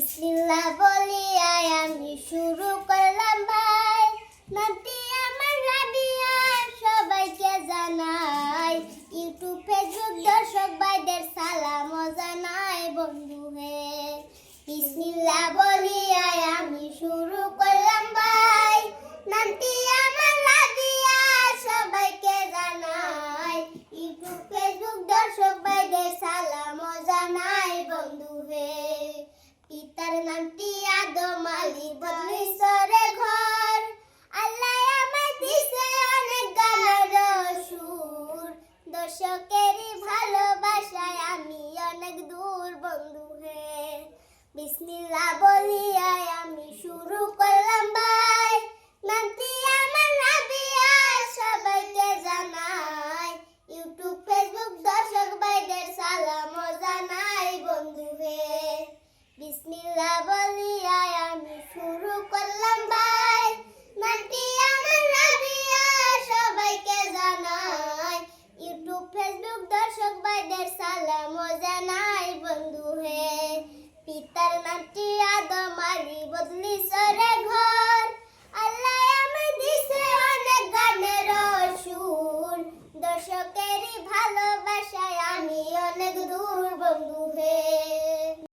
বিসমিল্লাহ বলিয়া আমি শুরু করলাম ভাই, নাতি আমার রাবিয়া সবাইকে জানাই, ইউটিউব ফেসবুক দর্শক ভাইদের সালাম জানাই বন্ধু হে। বিসমিল্লাহ বলিয়া আমি শুরু করলাম ভাই, নাতি আমার রাবিয়া সবাইকে জানাই, ইউটিউব ফেসবুক দর্শক ভাইদের সালাম জানাই বন্ধু হে। পিতার নামটি আদম আলী, বদলিসরে ঘর, আল্লাহ আমায় দিছে অনেক গানের সুর, দর্শকেরই ভালোবাসায় আমি অনেক দূর বন্ধু হে। বিসমিল্লাহ বলিয়া আমি শুরু করলাম ভাই, নামটি আমার রাবিয়া সবাইকে জানাই, ইউটিউব ফেসবুক দর্শক ভাইদের সালাম জানাই বন্ধু হে। বিসমিল্লাহ বলিয়া আমি শুরু করলাম ভাই, নামটি আমার রাবিয়া সবাইকে জানাই, ইউটিউব ফেসবুক দর্শক ভাইদের সালাম জানাই বন্ধু হে। পিতার নামটি আদম আলী, বদলিসরে ঘর, আল্লাহ আমায় দিছে অনেক গানের সুর, দর্শকেরই ভালোবাসায় আমি অনেক দূর বন্ধু হে।